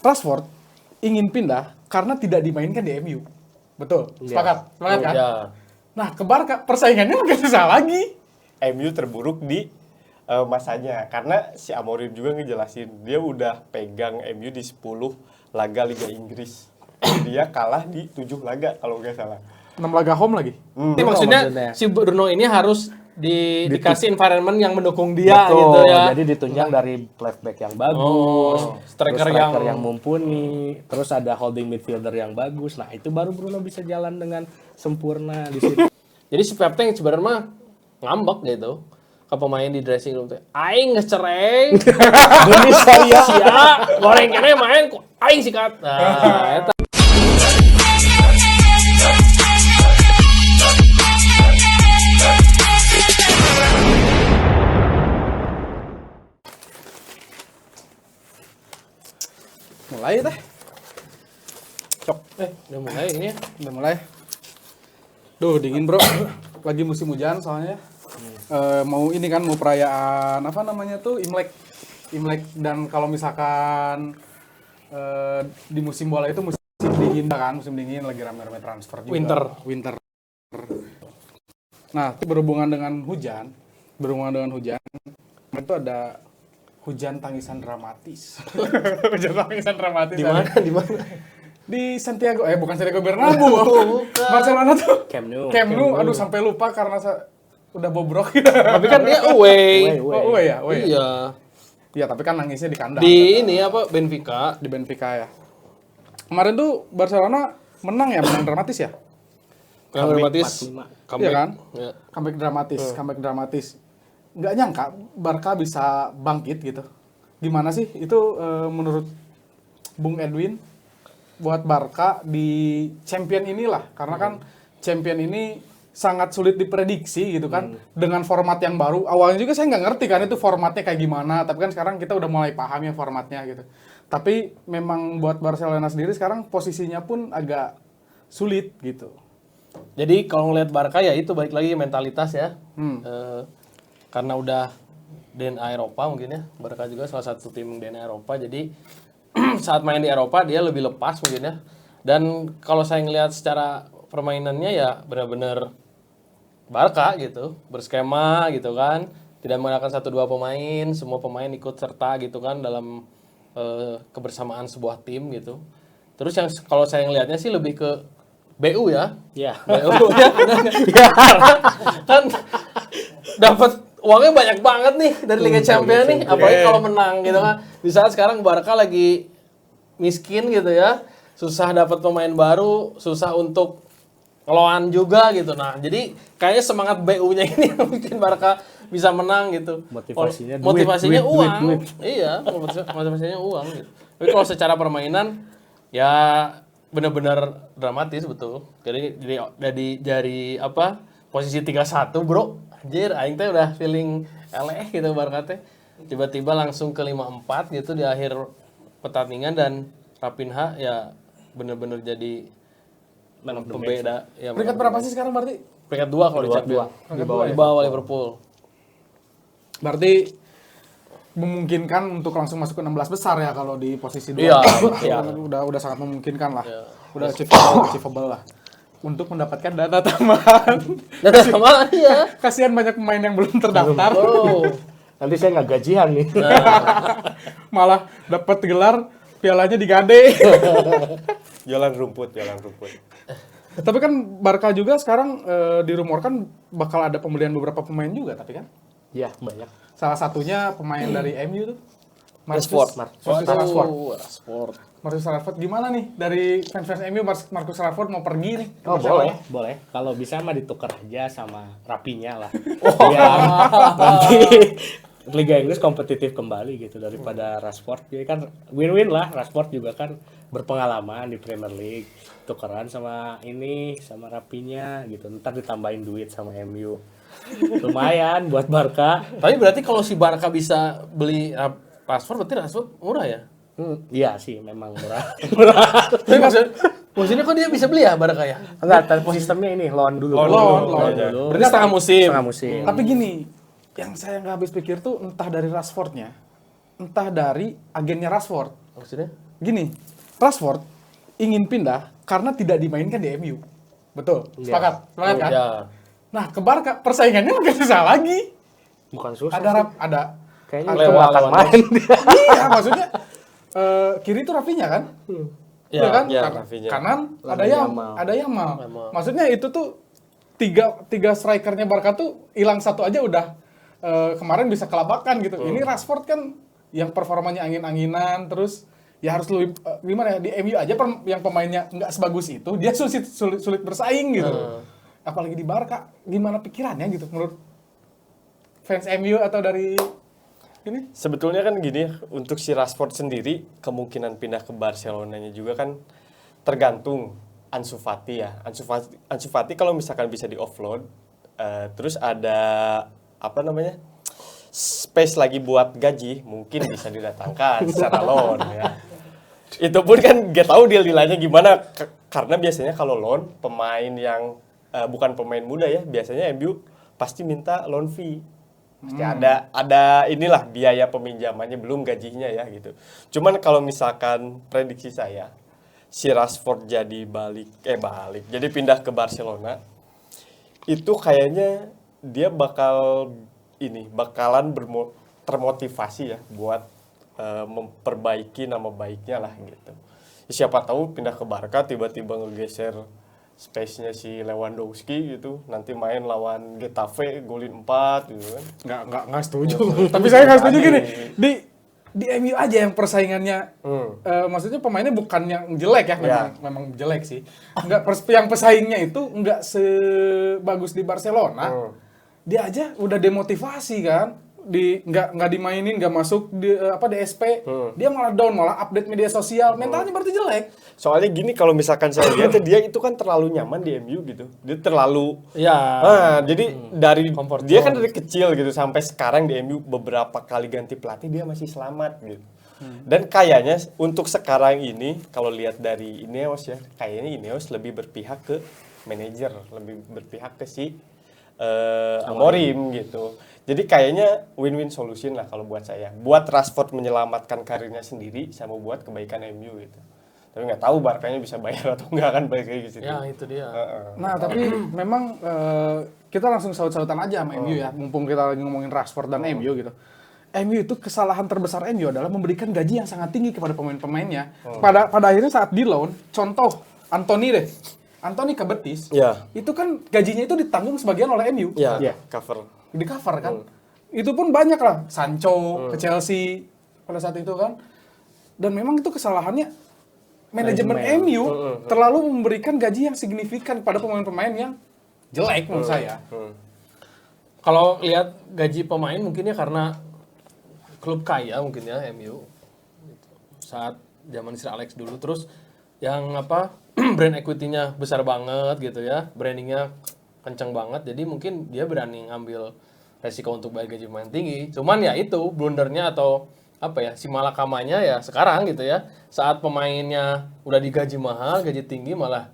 Rashford ingin pindah karena tidak dimainkan di MU. Betul? Sepakat? Sepakat kan? Ya. Nah, ke Barca persaingannya makin susah lagi. MU terburuk di masanya karena si Amorim juga ngejelasin dia udah pegang MU di 10 laga Liga Inggris. Dia kalah di 7 laga kalau nggak salah. 6 laga home lagi. Jadi maksudnya si Bruno ini harus dikasih environment yang mendukung dia Betul, gitu ya. jadi ditunjang dari left back yang bagus, striker terus yang mumpuni, terus ada holding midfielder yang bagus. Nah, itu baru Bruno bisa jalan dengan sempurna di situ. Jadi si Pep teh sebenarnya mah ngambek gitu ke pemain di dressing room teh. Aing geus cereng. Gini saya. Sia, goreng kene main kok aing sikat. Nah, eta. Mulai teh. Cok. Udah mulai ini ya. Udah mulai. Duh, dingin bro. Lagi musim hujan soalnya. Mau ini kan, mau perayaan apa namanya tuh, Imlek. Imlek, dan kalau misalkan di musim bola itu musim dingin kan, musim dingin lagi rame-rame transfer juga. Winter. Nah, berhubungan dengan hujan, itu ada hujan tangisan dramatis. Hujan tangisan dramatis. Di mana? Di mana? Di Santiago, bukan Santiago Bernabeu. Barcelona tuh. Camp Nou. Aduh sampai lupa karena udah bobrok. Tapi kan dia away. Oh, away ya? Iya. Iya, tapi kan nangisnya di kandang. Di ini apa Benfica. Di Benfica ya. Kemarin tuh Barcelona menang dramatis ya? Yang dramatis. 45. Iya kan? Ya. Comeback dramatis. Nggak nyangka Barca bisa bangkit gitu. Gimana sih itu menurut Bung Edwin buat Barca di champion inilah, karena kan champion ini sangat sulit diprediksi gitu kan, dengan format yang baru. Awalnya juga saya nggak ngerti kan itu formatnya kayak gimana, tapi kan sekarang kita udah mulai paham ya formatnya gitu. Tapi memang buat Barcelona sendiri sekarang posisinya pun agak sulit gitu. Jadi kalau ngelihat Barca ya itu balik lagi mentalitas ya. Karena udah DNA Eropa mungkin ya. Barca juga salah satu tim DNA Eropa. Jadi saat main di Eropa dia lebih lepas mungkin ya. Dan kalau saya ngelihat secara permainannya ya benar-benar Barca gitu, berskema gitu kan. Tidak menggunakan 1-2 pemain, semua pemain ikut serta gitu kan dalam kebersamaan sebuah tim gitu. Terus yang kalau saya ngelihatnya sih lebih ke BU ya. Iya. BU ya. Kan dapat uangnya banyak banget nih dari Liga Champions nih, apalagi kalau menang gitu kan. Di saat sekarang Barca lagi miskin gitu ya, susah dapat pemain baru, susah untuk ngeloan juga gitu. Nah, jadi kayaknya semangat BU-nya ini yang bikin Barca bisa menang gitu. Motivasinya uang. Iya, motivasinya uang gitu. Tapi kalau secara permainan ya benar-benar dramatis betul. Jadi dari apa? Posisi 3-1, Bro. Anjir, aing teh udah feeling eleh gitu Barca teh. Tiba-tiba langsung ke 5-4 gitu di akhir pertandingan, dan Raphinha ya bener-bener jadi pembeda. Ya, Peringkat berapa sih sekarang berarti? Peringkat 2 kalau di Champions. Di bawah Liverpool. Berarti memungkinkan untuk langsung masuk ke 16 besar ya kalau di posisi 2. Iya. Udah sangat memungkinkan lah. Iya. Udah achievable lah. Untuk mendapatkan dana tambahan. Dana tambahan ya. Kasihan banyak pemain yang belum terdaftar. Oh. Nanti saya nggak gajian nih. Malah dapat gelar, pialanya digade. Jalan rumput. Tapi kan Barca juga sekarang dirumorkan bakal ada pembelian beberapa pemain juga, tapi kan? Iya, banyak. Salah satunya pemain dari MU tuh. Rashford. Marcus Rashford gimana nih dari fans MU? Marcus Rashford mau pergi nih? Oh, boleh. Kalau bisa mah ditukar aja sama Raphinha lah. Biar nanti Liga Inggris kompetitif kembali gitu daripada Rashford. Jadi kan win-win lah. Rashford juga kan berpengalaman di Premier League. Tukeran sama Raphinha gitu. Ntar ditambahin duit sama MU. Lumayan buat Barca. Tapi berarti kalau si Barca bisa beli Rashford, berarti Rashford murah ya? Iya sih, memang murah. Tapi maksudnya kok dia bisa beli ya Barca ya? Enggak, sistemnya ini loan dulu. Loan. Berarti setengah musim. Tapi gini, yang saya nggak habis pikir tuh entah dari Rashfordnya, entah dari agennya Rashford. Maksudnya? gini, Rashford ingin pindah karena tidak dimainkan di MU. Betul, sepakat kan? Ya. Nah, ke Barca persaingannya makin susah lagi. Bukan susah. Ada Kayaknya Lewat kelewatan lawan main dia. iya, maksudnya kiri itu Rafinha kan? Ya, Iya kan? ya, Kanan- Rafinha. Kanan Yamal. ada Yamal. Yamal. Maksudnya itu tuh tiga strikernya Barca tuh hilang satu aja udah kemarin bisa kelabakan gitu. Ini Rashford kan yang performanya angin-anginan terus ya harus lebih gimana ya di MU aja yang pemainnya nggak sebagus itu dia sulit bersaing gitu. Apalagi di Barca gimana pikirannya gitu menurut fans MU atau dari ini? Sebetulnya kan gini, untuk si Rashford sendiri kemungkinan pindah ke Barcelonanya juga kan tergantung Ansu Fati ya. Ansu Fati kalau misalkan bisa di offload, terus ada apa namanya space lagi buat gaji, mungkin bisa didatangkan secara loan ya. Itu pun kan gak tahu dia nilainya gimana, karena biasanya kalau loan pemain yang bukan pemain muda ya, biasanya MU pasti minta loan fee. Pasti ada inilah biaya peminjamannya belum gajinya ya gitu. Cuman kalau misalkan prediksi saya si Rashford jadi jadi pindah ke Barcelona, itu kayaknya dia bakalan termotivasi ya buat memperbaiki nama baiknya lah gitu. Siapa tahu pindah ke Barca tiba-tiba ngegeser space-nya si Lewandowski gitu, nanti main lawan Getafe golin 4 gitu kan. Nggak setuju. Tapi saya nggak setuju gini. Di MU aja yang persaingannya, maksudnya pemainnya bukan yang jelek ya, memang jelek sih. Yang pesaingnya itu nggak sebagus di Barcelona. Dia aja udah demotivasi kan, nggak dimainin, nggak masuk di DSP. Dia malah down, malah update media sosial. Mentalnya berarti jelek. Soalnya gini, kalau misalkan saya lihat dia itu kan terlalu nyaman di MU gitu. Dia terlalu jadi Comfort dia zone. kan dari kecil gitu sampai sekarang di MU beberapa kali ganti pelatih dia masih selamat gitu. Dan kayaknya untuk sekarang ini kalau lihat dari Ineos ya, kayaknya Ineos lebih berpihak ke manajer, lebih berpihak ke si Amorim gitu. Jadi kayaknya win-win solution lah kalau buat saya. Buat Rashford menyelamatkan karirnya sendiri sama buat kebaikan MU gitu. Tapi nggak tahu Barkanya bisa bayar atau nggak kan balik lagi gitu. Ya, itu dia. Nah, tapi memang kita langsung saut-sautan aja sama MU ya. Mumpung kita lagi ngomongin Rashford dan MU gitu. MU itu kesalahan terbesar MU adalah memberikan gaji yang sangat tinggi kepada pemain-pemainnya. Pada akhirnya saat di loan, contoh Anthony ke Betis, itu kan gajinya itu ditanggung sebagian oleh MU. Iya, cover. Di cover kan. Itu pun banyak lah. Sancho ke Chelsea pada saat itu kan. Dan memang itu kesalahannya manajemen MU terlalu memberikan gaji yang signifikan pada pemain-pemain yang jelek menurut saya. Kalau lihat gaji pemain mungkin ya karena klub kaya mungkin ya MU. Saat zaman Sir Alex dulu, terus yang brand equity-nya besar banget gitu ya, brandingnya kenceng banget, jadi mungkin dia berani ngambil resiko untuk bayar gaji pemain tinggi. Cuman ya itu blundernya atau si malakamanya ya sekarang gitu ya, saat pemainnya udah digaji mahal, gaji tinggi, malah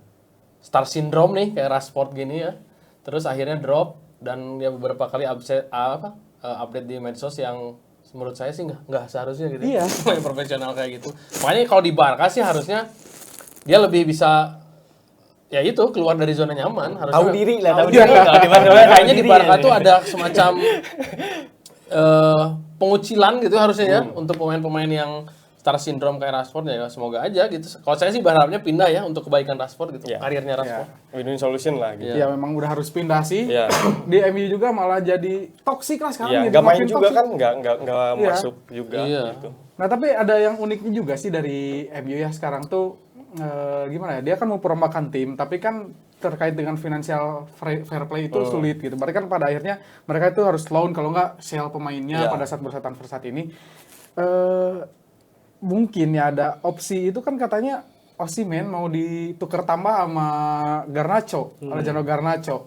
star syndrome nih kayak Rashford gini ya, terus akhirnya drop dan ya beberapa kali update di medsos yang menurut saya sih nggak seharusnya gitu. Iya. Pemain profesional kayak gitu. Makanya kalau di Barca sih harusnya dia lebih bisa ya itu keluar dari zona nyaman, harusnya Tahu diri lah, tahu diri. diri. Kalau di Barca Kayaknya di Barca tuh ada semacam pengucilan gitu harusnya ya untuk pemain-pemain yang star syndrome kayak Rashford ya, semoga aja gitu. Kalau saya sih berharapnya pindah ya untuk kebaikan Rashford gitu, karirnya Rashford. Win-win solution lah gitu. Ya memang udah harus pindah sih. Iya. Di MU juga malah jadi toksik lah sekarang. Iya, jadi nggak main makin juga toksik. kan, nggak Iya. masuk juga gitu. Nah tapi ada yang uniknya juga sih dari MU ya sekarang tuh gimana ya, dia kan mau perombakan tim tapi kan terkait dengan financial fair play itu sulit gitu. Berarti kan pada akhirnya mereka itu harus loan kalau nggak sell pemainnya pada saat bursa transfer saat ini. Mungkin ya ada opsi itu kan katanya Osimhen mau ditukar tambah sama Garnacho, Alejandro Garnacho.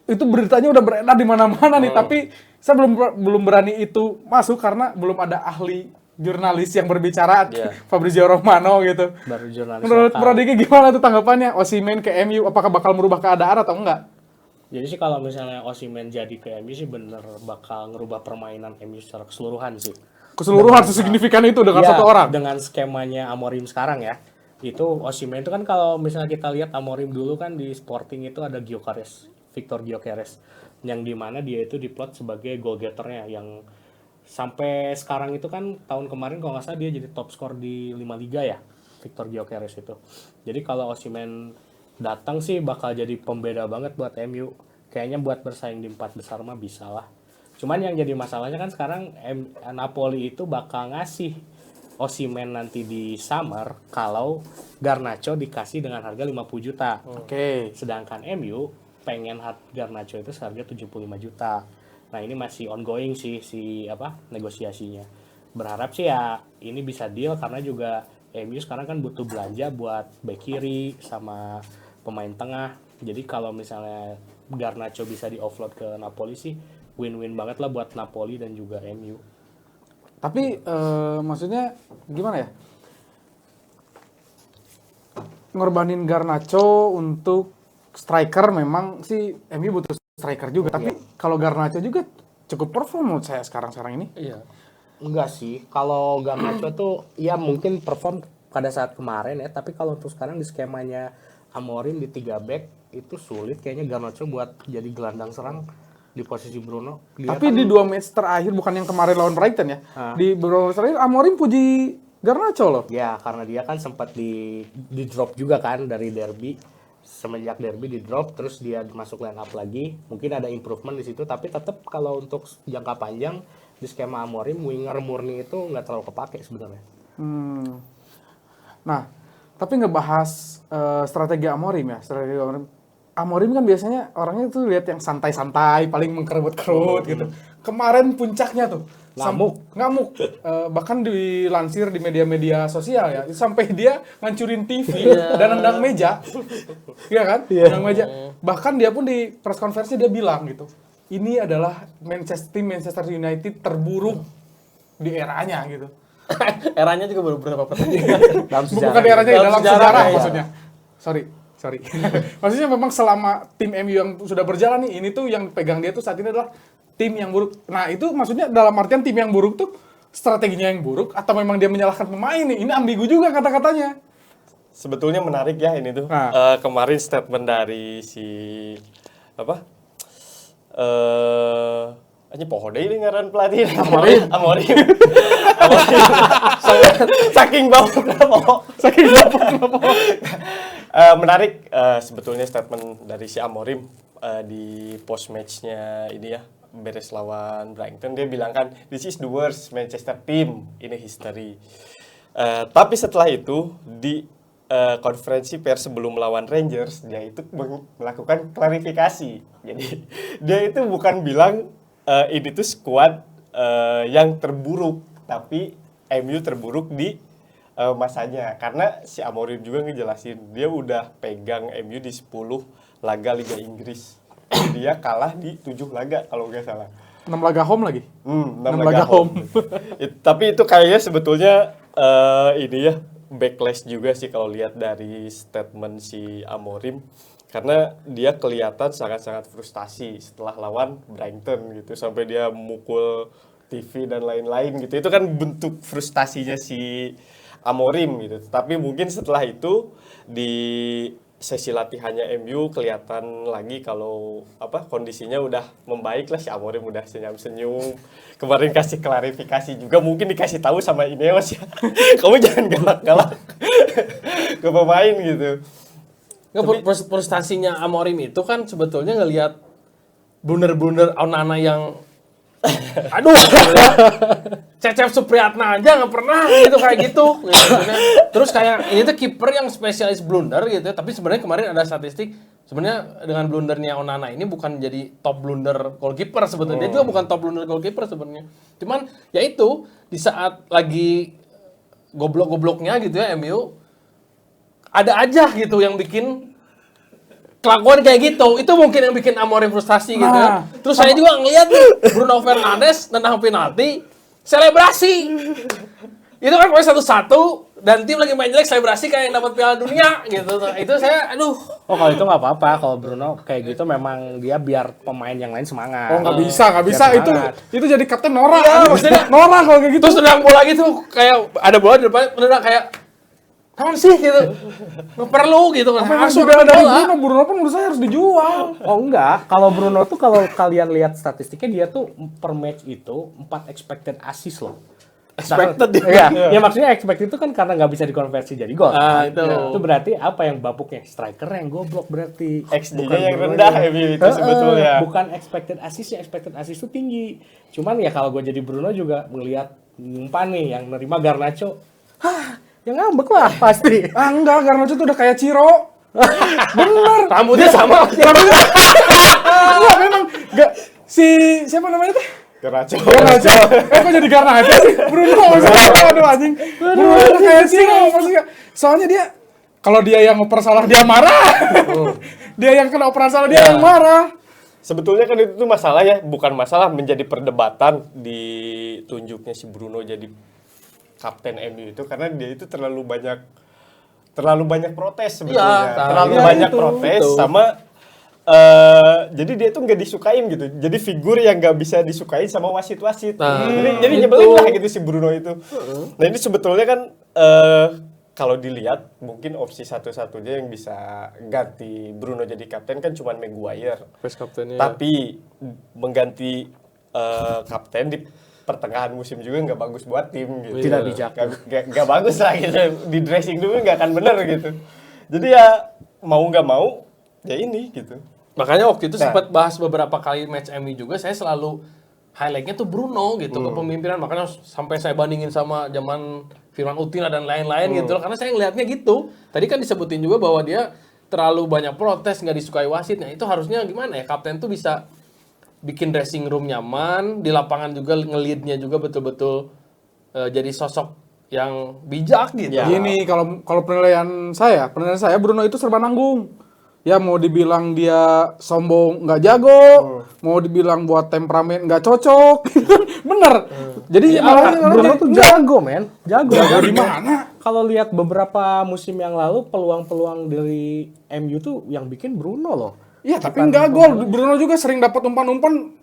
Itu beritanya udah beredar di mana-mana nih, tapi saya belum berani itu masuk karena belum ada ahli jurnalis yang berbicara, Fabrizio Romano gitu. Baru jurnalis Menurut lokal. Bro Diki gimana tuh tanggapannya Osimhen ke MU, apakah bakal merubah keadaan atau enggak? Jadi sih kalau misalnya Osimhen jadi ke MU sih bener bakal ngerubah permainan MU secara keseluruhan sih. keseluruhan sesignifikan itu dengan Ya, satu orang. dengan skemanya Amorim sekarang ya. Itu Osimhen itu kan kalau misalnya kita lihat Amorim dulu kan di Sporting itu ada Gyökeres, Victor Gyökeres, yang dimana dia itu diplot sebagai goal getternya yang sampai sekarang itu kan tahun kemarin kalau nggak salah dia jadi top skor di 5 liga ya, Victor Gyökeres itu. Jadi kalau Osimhen datang sih bakal jadi pembeda banget buat MU. Kayaknya buat bersaing di 4 besar mah bisa lah. Cuman yang jadi masalahnya kan sekarang Napoli itu bakal ngasih Osimhen nanti di summer kalau Garnacho dikasih dengan harga 50 juta. Oke. Sedangkan MU pengen Garnacho itu seharga 75 juta. Nah, ini masih ongoing sih negosiasinya. Berharap sih ya ini bisa deal karena juga MU sekarang kan butuh belanja buat bek kiri sama pemain tengah. Jadi kalau misalnya Garnacho bisa di-offload ke Napoli sih win-win banget lah buat Napoli dan juga MU. Tapi maksudnya gimana ya? Ngorbanin Garnacho untuk striker memang sih MU butuh striker juga. Tapi kalau Garnacho juga cukup perform menurut saya sekarang ini. Iya. Enggak sih, kalau Garnacho tuh ya mungkin perform pada saat kemarin ya, tapi kalau untuk sekarang di skemanya Amorim di 3 back itu sulit kayaknya Garnacho buat jadi gelandang serang di posisi Bruno. Dia Tapi kan, di 2 match terakhir bukan yang kemarin lawan Brighton ya. Di beberapa match terakhir Amorim puji Garnacho loh. ya karena dia kan sempat di drop juga kan dari derby. Semenjak derby di drop terus dia masuk line up lagi. Mungkin ada improvement di situ, tapi tetap kalau untuk jangka panjang di skema Amorim winger murni itu nggak terlalu kepake sebenarnya. Nah, tapi ngebahas strategi Amorim ya, Amorim kan biasanya orangnya tuh lihat yang santai-santai, paling mengkerut-kerut gitu. Kemarin puncaknya tuh ngamuk. Bahkan dilansir di media-media sosial ya, sampai dia ngancurin TV dan nendang meja. Iya kan? Nendang meja. Bahkan dia pun di press conference dia bilang gitu. Ini adalah Manchester United terburuk di eranya gitu. Eranya juga baru berapa pertandingan. Bukan eranya dalam sejarah ya. maksudnya. Sorry. Maksudnya memang selama tim MU yang sudah berjalan nih, ini tuh yang pegang dia tuh saat ini adalah tim yang buruk. Nah, itu maksudnya dalam artian tim yang buruk tuh strateginya yang buruk atau memang dia menyalahkan pemain nih? Ini ambigu juga kata-katanya. Sebetulnya menarik ya ini tuh. Nah. Kemarin statement dari si ini poho deui ngaran pelatih. Amorim. Saking bapukna poho. Menarik sebetulnya statement dari si Amorim di post match-nya ini ya, beres lawan Brighton. Dia bilang kan, this is the worst Manchester team in history. Tapi setelah itu di konferensi pers sebelum melawan Rangers, dia itu melakukan klarifikasi. Jadi dia itu bukan bilang ini tuh skuad yang terburuk, tapi MU terburuk di masanya. Karena si Amorim juga ngejelasin, dia udah pegang MU di 10 laga Liga Inggris. Dia kalah di 7 laga kalau nggak salah. 6 laga home lagi. 6 laga home. Tapi itu kayaknya sebetulnya ini ya, backlash juga sih kalau lihat dari statement si Amorim. Karena dia kelihatan sangat-sangat frustasi setelah lawan Brighton gitu. Sampai dia mukul TV dan lain-lain gitu. Itu kan bentuk frustasinya si Amorim gitu. Tapi mungkin setelah itu di sesi latihannya MU kelihatan lagi kalau kondisinya udah membaik lah, si Amorim udah senyum-senyum. Kemarin kasih klarifikasi juga, mungkin dikasih tahu sama Ineos ya. Kamu jangan galak-galak ke pemain gitu. Nggak, frustasinya Amorim itu kan sebetulnya ngelihat blunder-blunder Onana yang aduh, Cecep Supriyatna aja nggak pernah gitu kayak gitu. Terus kayak ini tuh kiper yang spesialis blunder gitu, tapi sebenarnya kemarin ada statistik sebenarnya dengan blundernya Onana ini bukan jadi top blunder goalkeeper sebetulnya. Dia juga bukan top blunder goalkeeper sebenarnya. Cuman ya itu di saat lagi goblok-gobloknya gitu ya MU, ada aja gitu yang bikin kelakuan kayak gitu. Itu mungkin yang bikin Amorim frustasi gitu ya. Terus saya juga ngeliat nih Bruno Fernandes nendang penalti, selebrasi. Itu kan pokoknya 1-1, dan tim lagi main jelek selebrasi kayak yang dapat Piala Dunia gitu. Itu saya aduh. Oh kalau itu nggak apa-apa, kalau Bruno kayak gitu memang dia biar pemain yang lain semangat. Oh nggak bisa Biar itu semangat. itu jadi kapten Nora. maksudnya- Nora kalau kayak gitu. Terus tendang bola gitu kayak ada bola di depan beneran kayak kapan sih gitu. Nggak perlu gitu kan. Memang Langsung sudah dari bola. Bruno pun menurut saya harus dijual. Oh enggak, kalau Bruno tuh kalau kalian lihat statistiknya dia tuh per match itu 4 expected assist loh. Expected Iya, ya maksudnya expected itu kan karena nggak bisa dikonversi jadi gol. Ah, itu. Itu berarti apa yang babuknya? Striker yang goblok berarti. XG-nya yang Brunonya. rendah MU itu sebetulnya. Bukan expected assist, expected assist itu tinggi. Cuman ya kalau gue jadi Bruno juga ngelihat umpan nih yang nerima Garnacho. Hah, yang ngambek lah pasti. Ah enggak, Garnacho tuh udah kayak Ciro. Bener. Rambutnya sama. Enggak memang enggak siapa namanya tuh? Garnacho. Garnacho. Kok jadi Garnacho sih? Bruno maksudnya. Aduh anjing. Bruno tuh kayak Ciro maksudnya. Soalnya dia kalau dia yang ngoper salah dia marah. Dia yang kena operan salah dia yang marah. Sebetulnya kan itu tuh masalah ya, bukan masalah menjadi perdebatan ditunjuknya si Bruno jadi kapten MU itu karena dia itu terlalu banyak protes sebetulnya. Iya, terlalu iya, banyak itu, protes itu. sama jadi dia tuh nggak disukain gitu. Jadi figur yang nggak bisa disukain sama wasit-wasit. Nah, jadi nyebelin lah gitu si Bruno itu. Nah, ini sebetulnya kan kalau dilihat mungkin opsi satu-satunya yang bisa ganti Bruno jadi kapten kan cuma Maguire. Vice kaptennya. Tapi mengganti kapten di pertengahan musim juga nggak bagus buat tim gitu. Tidak bijak. Nggak bagus lah gitu. Di dressing dulu nggak akan bener gitu. Jadi ya mau nggak mau ya ini gitu. Makanya waktu itu Nah. sempat bahas beberapa kali match MU juga saya selalu highlight-nya tuh Bruno gitu kepemimpinan, makanya sampai saya bandingin sama zaman Firman Utina dan lain-lain gitu loh, karena saya ngelihatnya gitu. Tadi kan disebutin juga bahwa dia terlalu banyak protes, nggak disukai wasit. Nah itu harusnya gimana ya, kapten tuh bisa bikin dressing room nyaman, di lapangan juga nge-lead-nya juga betul-betul jadi sosok yang bijak gitu. Ya. Gini kalau penilaian saya Bruno itu serba nanggung. Ya mau dibilang dia sombong nggak jago, mau dibilang buat temperamen nggak cocok, bener. Jadi malah Bruno tuh jago, men. Jago. jago di mana? Kalau lihat beberapa musim yang lalu peluang-peluang dari MU tuh yang bikin Bruno loh. Iya tapi nggak gol. Bruno juga sering dapat umpan-umpan.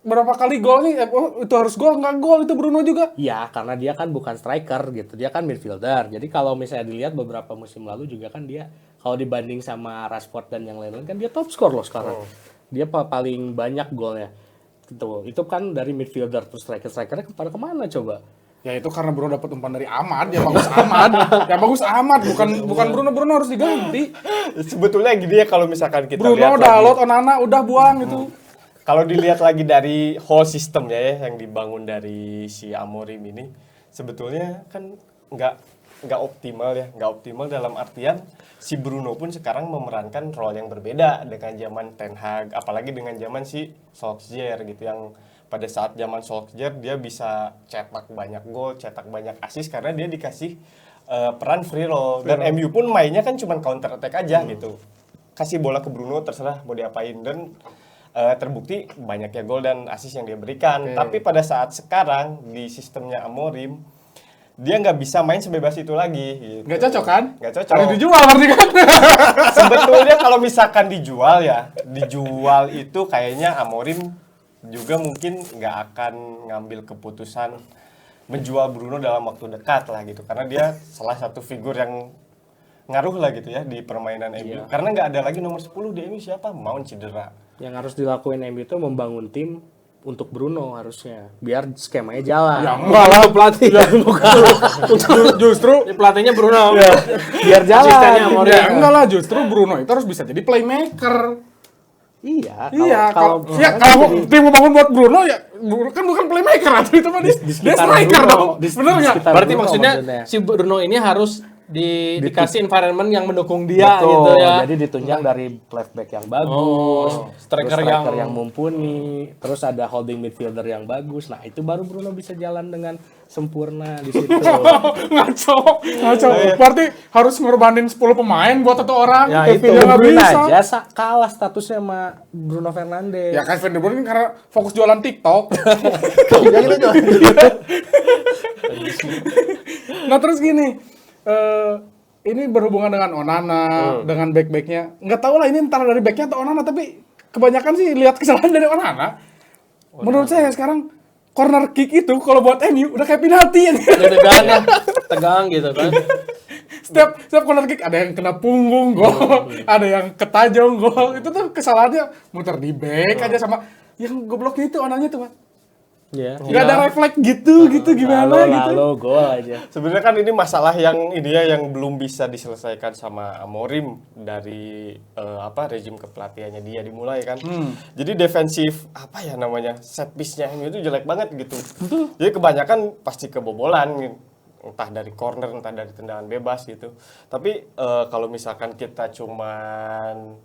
Berapa kali golnya? Itu harus gol nggak gol itu Bruno juga. Iya, karena dia kan bukan striker gitu. Dia kan midfielder. Jadi kalau misalnya dilihat beberapa musim lalu juga kan dia kalau dibanding sama Rashford dan yang lain-lain kan dia top skor loh sekarang. Dia paling banyak golnya. Gitu. Itu kan dari midfielder terus striker-strikernya pada kemana coba? Ya itu karena Bruno dapat umpan dari Ahmad, ya bagus Ahmad. Ya bagus Ahmad, bukan Bruno harus diganti. Sebetulnya gini ya kalau misalkan kita Bruno, lihat lagi. Dalot, Onana udah buang itu. Kalau dilihat lagi dari whole sistemnya ya yang dibangun dari si Amorim ini, sebetulnya kan nggak optimal dalam artian si Bruno pun sekarang memerankan role yang berbeda dengan zaman Ten Hag, apalagi dengan zaman si Solskjaer gitu yang pada saat zaman Solskjaer dia bisa cetak banyak gol, cetak banyak assist karena dia dikasih peran free roll dan MU pun mainnya kan cuma counter attack aja gitu, kasih bola ke Bruno terserah mau diapain dan terbukti banyaknya gol dan assist yang dia berikan. Tapi pada saat sekarang di sistemnya Amorim dia nggak bisa main sebebas itu lagi. Gitu. Nggak cocok kan? Nggak cocok. Harus dijual berarti kan? Sebetulnya kalau misalkan dijual itu kayaknya Amorim juga mungkin nggak akan ngambil keputusan menjual Bruno dalam waktu dekat lah gitu. Karena dia salah satu figur yang ngaruh lah gitu ya di permainan MU. Karena nggak ada lagi nomor 10 di MU siapa? Mount cedera. Yang harus dilakuin MU itu membangun tim untuk Bruno harusnya biar skemanya jalan. Ya enggak lah pelatih. Justru Pelatihnya Bruno. Biar jalan. Asistennya Amorim. ya enggak lah justru Bruno itu harus bisa jadi playmaker. Iya. Kalau jadi- tim mau bangun buat Bruno ya kan bukan playmaker atau itu mah dia sekitar striker Bruno. dong. Bener nggak? sekitar Berarti Bruno maksudnya si Bruno ini harus dikasih environment yang mendukung dia Betul, gitu ya. Jadi ditunjang dari left back yang bagus, striker terus yang mumpuni, terus ada holding midfielder yang bagus. Nah, itu baru Bruno bisa jalan dengan sempurna di situ. ngaco. Berarti harus ngorbanin 10 pemain buat satu orang. Ya, Kevin itu. yang nggak De Bruyne bisa. aja kalah statusnya sama Bruno Fernandes. Ya kan Van de Bruyne karena fokus jualan TikTok. Nah terus gini, ini berhubungan dengan Onana, dengan back-backnya. Nggak tahu lah ini entah dari backnya atau Onana, tapi kebanyakan sih lihat kesalahan dari Onana. Menurut saya sekarang corner kick itu kalau buat MU udah kayak penalti ya. Tegang ya, tegang gitu kan. Setiap corner kick ada yang kena punggung gol, ada yang ketajong gol. Itu tuh kesalahannya muter di back aja sama yang gobloknya itu Onanya tuh, Pak. Iya. Nggak ada refleks gitu gimana gitu. Lalu gol aja. Sebenarnya kan ini masalah yang ini ya yang belum bisa diselesaikan sama Amorim dari rezim kepelatihannya dia dimulai kan. Jadi defensif apa ya namanya set piece-nya MU itu jelek banget gitu. Jadi kebanyakan pasti kebobolan gitu. Entah dari corner, entah dari tendangan bebas gitu. Tapi kalau misalkan kita cuman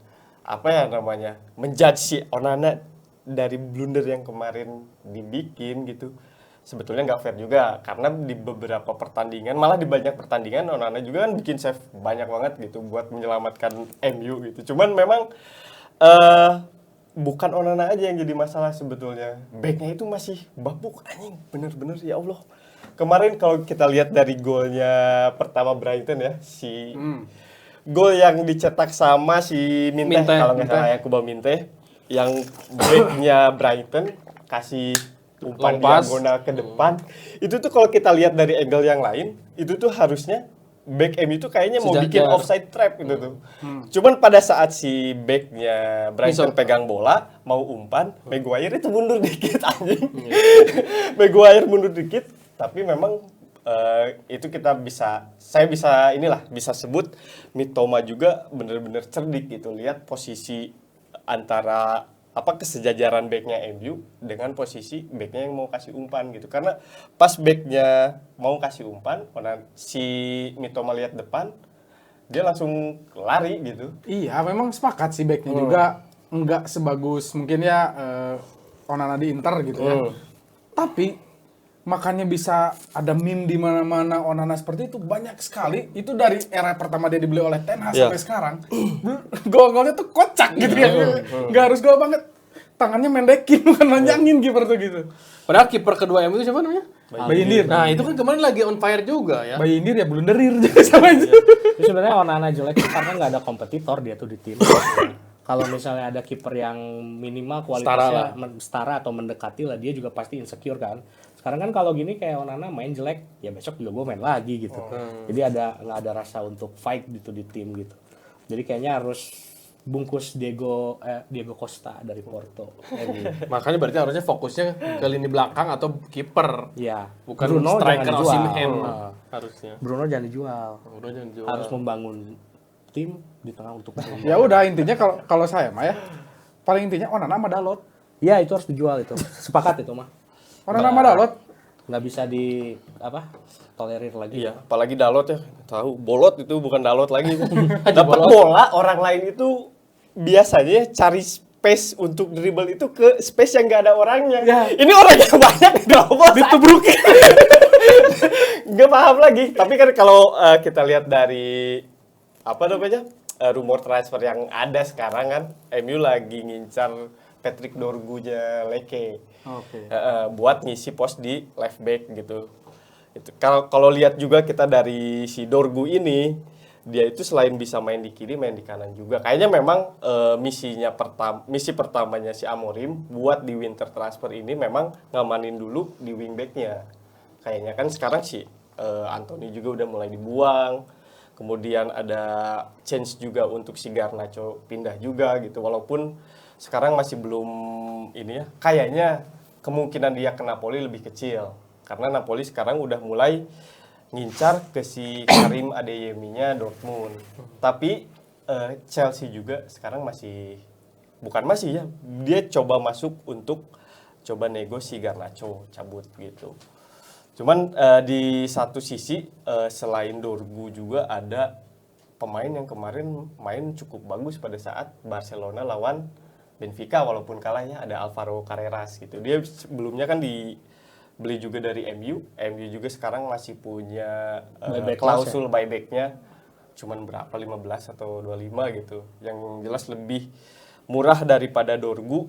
menjudge si Onana dari blunder yang kemarin dibikin gitu, sebetulnya nggak fair juga karena di beberapa pertandingan, malah di banyak pertandingan Onana juga kan bikin save banyak banget gitu buat menyelamatkan MU gitu. Cuman memang bukan Onana aja yang jadi masalah sebetulnya, backnya itu masih bapuk anjing, bener-bener ya Allah. Kemarin kalau kita lihat dari golnya pertama Brighton ya, gol yang dicetak sama si Minte kalau nggak salah ya, Kuba Minte, yang backnya Brighton kasih umpan diagonal ke depan. Itu tuh kalau kita lihat dari angle yang lain, itu tuh harusnya back MU itu kayaknya mau bikin offside trap gitu tuh. Cuman pada saat si backnya Brighton pegang bola mau umpan, Maguire itu mundur dikit anjing. Maguire mundur dikit, tapi memang itu saya bisa sebut Mitoma juga bener-bener cerdik gitu, lihat posisi antara kesejajaran backnya MU dengan posisi backnya yang mau kasih umpan gitu. Karena pas backnya mau kasih umpan, si Mitoma lihat depan, dia langsung lari gitu. Iya, memang sepakat sih backnya juga nggak sebagus mungkin ya Onana di Inter gitu ya. Tapi makanya bisa ada meme di mana-mana Onana seperti itu banyak sekali. Itu dari era pertama dia dibeli oleh Ten Hag sampai sekarang. Gol-golnya tuh kocak gitu ya. Nggak harus gol banget. Tangannya mendekin bukan manjangin kiper tuh gitu. Padahal kiper kedua MU itu siapa namanya? Bayindir. Nah, itu kan kemarin lagi on fire juga ya. Bayindir ya blunderir juga sama itu. Itu sebenarnya Onana jelek karena nggak ada kompetitor dia tuh di tim. Kalau misalnya ada kiper yang minimal kualitasnya setara atau mendekati lah, dia juga pasti insecure kan. Sekarang kan kalau gini kayak Onana main jelek, ya besok juga gue main lagi gitu. Jadi nggak ada rasa untuk fight gitu di tim gitu. Jadi kayaknya harus bungkus Diego Costa dari Porto. Makanya berarti harusnya fokusnya ke lini belakang atau kiper. Iya. Bukan Bruno striker jangan dijual. Osimhen harusnya. Bruno jangan dijual. Bruno jangan dijual. Harus membangun tim di tengah untuk Ya udah intinya kalau saya mah ya paling intinya Onana sama Dalot. ya itu harus dijual itu. Sepakat itu mah. Onana sama Dalot Nggak bisa tolerir lagi. Iya, apalagi Dalot ya. Tahu, bolot itu bukan Dalot lagi. Dapat bola orang lain itu biasanya cari space untuk dribble itu ke space yang nggak ada orangnya. Ya. Ini orang yang banyak ditubrukin. Nggak paham lagi. Tapi kan kalau kita lihat dari rumor transfer yang ada sekarang kan, MU lagi ngincar Patrick Dorgu-nya Leke. Oke. Buat ngisi pos di left back gitu. Itu kalau lihat juga kita dari si Dorgu ini, dia itu selain bisa main di kiri, main di kanan juga. Kayaknya memang misi pertamanya si Amorim buat di winter transfer ini memang ngamanin dulu di wingbacknya. Kayaknya kan sekarang si Anthony juga udah mulai dibuang. Kemudian ada change juga untuk si Garnacho pindah juga gitu. Walaupun sekarang masih belum ini ya. Kayaknya kemungkinan dia ke Napoli lebih kecil. Karena Napoli sekarang udah mulai ngincar ke si Karim Adeyemi-nya Dortmund. Tapi Chelsea juga sekarang dia coba masuk untuk coba nego si Garnacho cabut gitu. Cuman di satu sisi selain Dorgu juga ada pemain yang kemarin main cukup bagus pada saat Barcelona lawan Benfica walaupun kalah ya, ada Alvaro Carreras gitu. Dia sebelumnya kan dibeli juga dari MU juga sekarang masih punya klausul buyback-nya cuman berapa 15 atau 25 gitu. Yang jelas lebih murah daripada Dorgu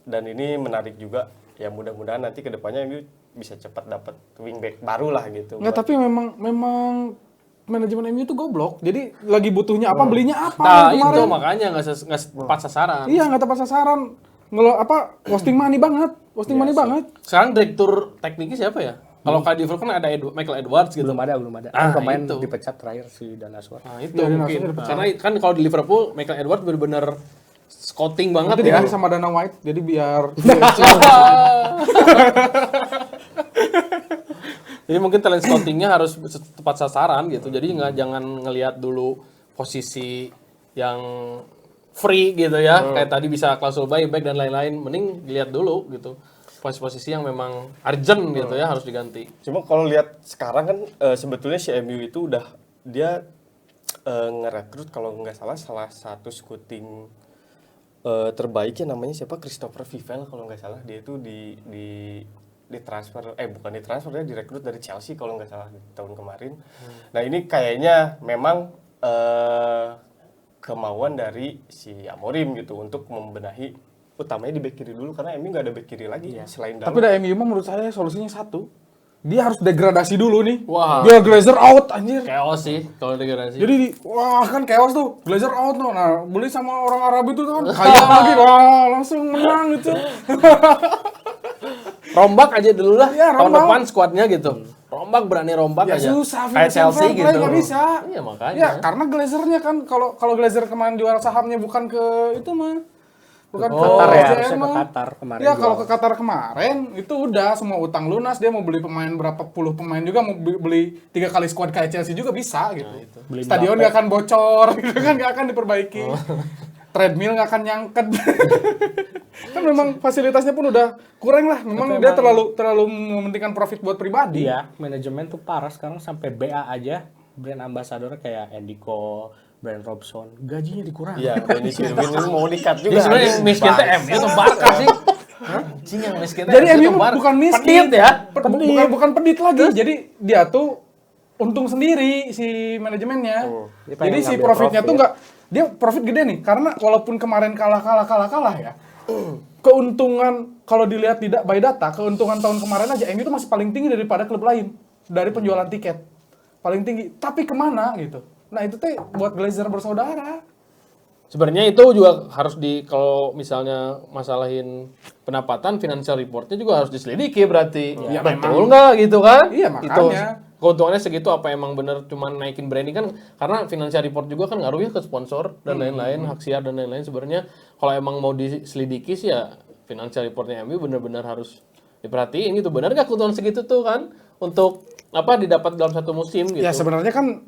dan ini menarik juga. Ya mudah-mudahan nanti kedepannya MU bisa cepat dapat wingback baru lah gitu. Nggak, tapi memang manajemen MU tuh goblok. Jadi lagi butuhnya apa, belinya apa Nah, kemarin. itu makanya nggak tepat sasaran. Iya, nggak tepat sasaran. Wasting money banget. Wasting money banget. Sekarang direktur tekniknya siapa ya? Kalau di Liverpool kan ada Michael Edwards gitu. belum ada. Ah, Kan pemain itu. dipecat terakhir si Dan Aswar. Nah, itu Dari mungkin. Nassr Karena kan kalau di Liverpool Michael Edwards benar-benar scouting banget Nanti ya. diganti sama Dana White, jadi biar Jadi mungkin talent scoutingnya harus tepat sasaran gitu. Jadi jangan ngelihat dulu posisi yang free gitu ya. Kayak tadi bisa klausul buyback dan lain-lain. Mending dilihat dulu gitu. Posisi-posisi yang memang urgent gitu ya harus diganti. Cuma kalau lihat sekarang kan sebetulnya si MU itu udah dia ngerekrut kalau nggak salah satu scouting terbaiknya namanya siapa, Christopher Vivel kalau nggak salah. Dia itu di transfer bukan di transfer, dia direkrut dari Chelsea kalau nggak salah di tahun kemarin. Nah ini kayaknya memang kemauan dari si Amorim gitu untuk membenahi, utamanya di bek kiri dulu karena MU nggak ada bek kiri lagi selain Tapi Dalot. dari MU mah menurut saya solusinya satu. Dia harus degradasi dulu nih. Wah. Biar Glazer out anjir. Chaos sih kalau degradasi. Jadi wah kan chaos tuh. Glazer out tuh. Nah, beli sama orang Arab itu kan kaya lagi. Wah, langsung menang gitu. Rombak aja dulu lah. Iya, Tahun rombak. depan skuadnya gitu. Rombak berani rombak Ya aja. susah, Kayak financial Chelsea fair play gitu. nggak bisa. Iya makanya. Ya karena Glazernya kan kalau Glazer kemarin juara sahamnya bukan ke itu mah. Bukan ke Qatar ya, SCM harusnya ke mah. Qatar kemarin Ya jual. kalau ke Qatar kemarin itu udah semua utang lunas, dia mau beli pemain berapa puluh pemain juga, mau beli 3 kali squad kayak Chelsea juga bisa gitu. Beli Stadion Mbappe. nggak akan bocor gitu kan, nggak akan diperbaiki. Treadmill nggak akan nyangket. Kan memang fasilitasnya pun udah kurang lah. Memang dia terlalu mementingkan profit buat pribadi. Iya, manajemen tuh parah sekarang sampai BA aja brand ambassador kayak Endiko, Brand Robson, gajinya dikurangi. Iya, Dennis Irwin ini mau di-cut juga. Jadi sebenarnya yang miskin teh MU atau Barca sih? Anjing yang miskin teh Jadi MU MU atau Barca? bukan miskin. Pedit ya? Bukan pedit lagi. Jadi dia tuh untung sendiri si manajemennya. Dia pengen Jadi si ngambil profitnya profit. tuh nggak, dia profit gede nih. Karena walaupun kemarin kalah ya. Keuntungan kalau dilihat by data, keuntungan tahun kemarin aja MU itu masih paling tinggi daripada klub lain dari penjualan tiket. Paling tinggi. Tapi kemana gitu? Nah itu teh buat Glazer bersaudara. Sebenarnya itu juga harus kalau misalnya masalahin pendapatan, financial reportnya juga harus diselidiki berarti. Ya, Betul nggak gitu kan? Iya, Itu makanya. keuntungannya segitu apa emang bener cuman naikin branding kan, karena financial report juga kan ngaruh ya ke sponsor dan lain-lain, hak siar dan lain-lain. Sebenarnya kalau emang mau diselidiki sih ya financial reportnya MU bener-bener harus diperhatiin gitu. Bener nggak keuntungan segitu tuh kan untuk didapat dalam satu musim gitu. Ya sebenarnya kan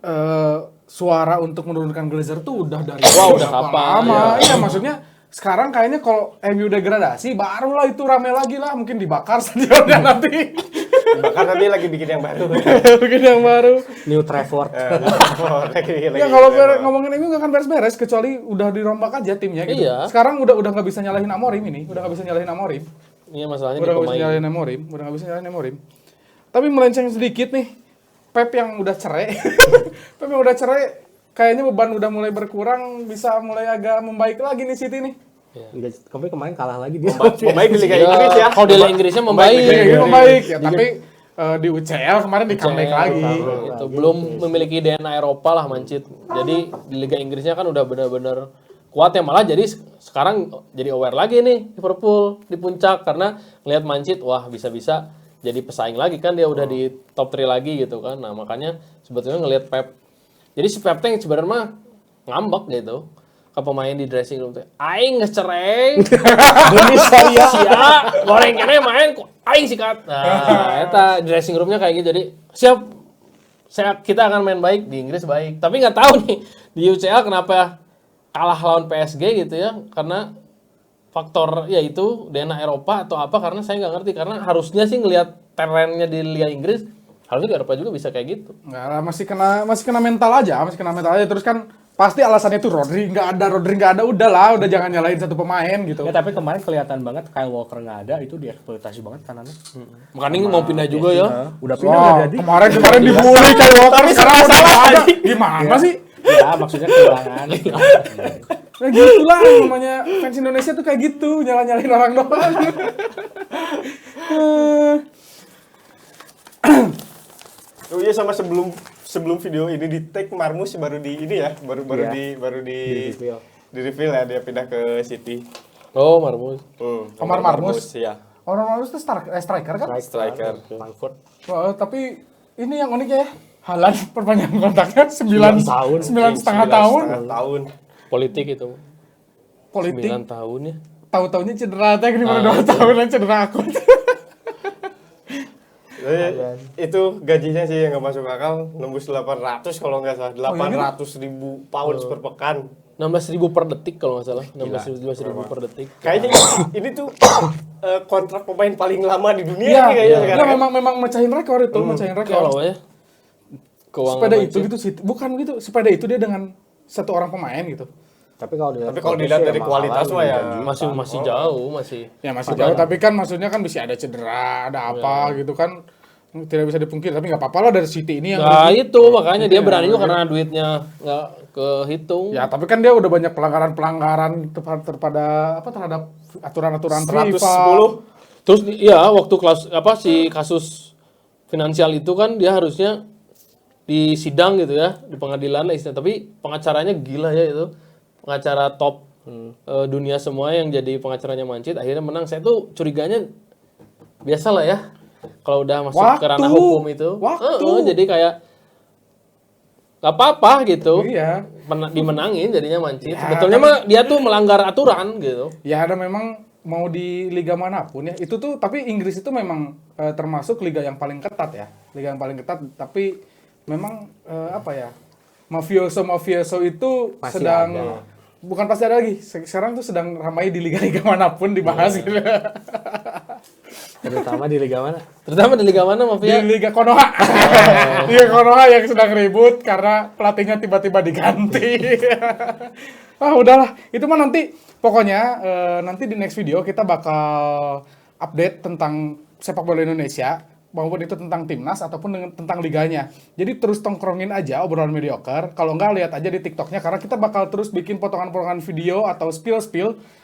suara untuk menurunkan Glazer tuh udah dari Wah, udah berapa kapan, lama. ya. Iya maksudnya sekarang kayaknya kalau MU degradasi barulah itu rame lagi lah, mungkin dibakar stadionnya nanti. Bahkan nanti lagi bikin yang baru. Mungkin yang baru. New Trafford. Ya kalau ngomongin MU nggak akan beres-beres kecuali udah dirombak aja timnya gitu. Iya. Sekarang udah nggak bisa nyalahin Amorim ini, udah nggak bisa nyalahin Amorim. Iya masalahnya Udah di nggak bisa pemain. nyalahin Amorim, udah nggak bisa nyalahin Amorim. Tapi melenceng sedikit nih, Pep yang udah cerai, Pep yang udah cerai, kayaknya beban udah mulai berkurang, bisa mulai agak membaik lagi nih City nih. Tapi kemarin kalah lagi dia. Pemain di Liga Ya, Inggris ya. kalau di Liga Inggrisnya membaik. Iya, membaik ya, tapi di UCL kemarin di comeback lagi. Itu belum memiliki DNA Eropa lah Mancit. Jadi di Liga Inggrisnya kan udah benar-benar kuat ya, malah jadi sekarang jadi aware lagi nih Liverpool di puncak karena lihat Mancit, wah bisa-bisa jadi pesaing lagi kan, dia udah di top 3 lagi gitu kan. Nah, makanya sebetulnya ngelihat Pep. Jadi si Pep teh sebenarnya mah ngambek gitu ke pemain di dressing room teh. Aing geus cereng. Demi saya sia goreng kene main ku aing sikat. Nah, eta dressing roomnya kayak gitu. Jadi siap, kita akan main baik di Inggris baik. Tapi nggak tahu nih di UCL kenapa kalah lawan PSG gitu ya, karena faktor ya itu DNA Eropa atau apa, karena saya nggak ngerti. Karena harusnya sih ngelihat trennya di Liga Inggris, harusnya di Eropa juga bisa kayak gitu. Nggak lah, masih kena mental aja, Terus kan pasti alasannya tuh Rodri nggak ada, udah jangan nyalain satu pemain gitu. Ya tapi kemarin kelihatan banget Kyle Walker nggak ada, itu dieksploitasi banget kanannya. Makanya mau pindah juga ya. Udah pindah udah jadi. Kemarin dibully kayak Walker, sekarang udah ada. Gimana sih? Ya maksudnya kehilangan. Nah gitulah namanya fans Indonesia tuh kayak gitu, nyalain orang doang. Oh iya, sama sebelum video ini di tag Marmus baru di ini ya, baru reveal. di reveal ya dia pindah ke City. Oh, Marmus. Omar Marmus. ya. Orang Marmus itu striker kan? Striker. Frankfurt. Oh, tapi ini yang unik ya. Haaland perpanjang kontraknya 9 tahun. 9,5 tahun. 9,5 tahun. Politik itu. Politik. 9 tahun ya. Tahu-taunya cedera teh gimana 2 tahun dan cedera akut. Itu gajinya sih yang nggak masuk akal, nembus 800 kalau nggak salah, 800.000 pounds per pekan. 16.000 per detik kalau nggak salah. 16.000 per detik. Kayaknya ini tuh kontrak pemain paling lama di dunia Iya, nih kayaknya sekarang. ya, memang mecahin rekor itu, mecahin rekor. Kalau ya. Keuangan Sepeda macet. itu gitu sih, bukan gitu. Sepeda itu dia dengan satu orang pemain gitu. Tapi kalau dilihat dari kualitas mah ya Masih jauh, masih. Ya masih jauh, tapi kan maksudnya kan bisa ada cedera, ada apa gitu kan. Tidak bisa dipungkiri, tapi nggak apa-apa lah dari City ini yang Nah itu makanya dia berani juga karena duitnya nggak kehitung. ya, tapi kan dia udah banyak pelanggaran-pelanggaran terhadap aturan-aturan 110. FIFA. Terus ya waktu si kasus finansial itu kan dia harusnya di sidang gitu ya, di pengadilan lah istilahnya. Tapi pengacaranya gila ya itu. Pengacara top dunia semua yang jadi pengacaranya Mancit akhirnya menang. Saya tuh curiganya biasa lah ya. Kalau udah masuk ke ranah hukum itu. Jadi kayak gak apa-apa gitu. Iya. Dimenangin jadinya Mancit. Ya, Sebetulnya mah dia tuh melanggar aturan gitu. Ya ada memang mau di liga manapun ya. Itu tuh tapi Inggris itu memang termasuk liga yang paling ketat ya. Liga yang paling ketat, tapi memang mafioso itu Masih sedang ada. bukan pasti ada lagi. Sekarang tuh sedang ramai di liga-liga manapun dibahas gitu. Terutama di liga mana? Terutama di liga mana mafia? Di Liga Konoha. Liga Konoha yang sedang ribut karena pelatihnya tiba-tiba diganti. Udahlah, itu mah nanti pokoknya nanti di next video kita bakal update tentang sepak bola Indonesia, maupun itu tentang timnas ataupun tentang liganya. Jadi terus tongkrongin aja obrolan mediocre. Kalau enggak lihat aja di TikToknya karena kita bakal terus bikin potongan-potongan video atau spill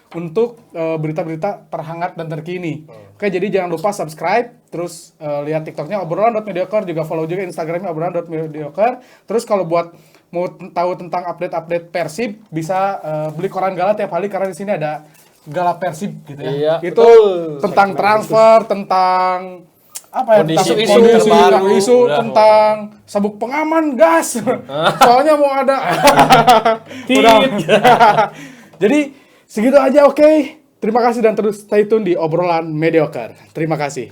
untuk berita-berita terhangat dan terkini. Oke, jadi jangan lupa subscribe, terus lihat TikToknya obrolan.mediocre, juga follow juga Instagramnya obrolan.mediocre. Terus kalau buat mau tahu tentang update-update Persib, bisa beli koran Gala tiap hari karena di sini ada Gala Persib gitu ya. Iya, Itu tentang transfer, tentang apa ya, Kondisi-isu kondisi terbaru. isu Udah. tentang sabuk pengaman gas. Soalnya mau ada. Udah. Jadi segitu aja, oke. Terima kasih dan terus stay tune di obrolan mediocre. Terima kasih.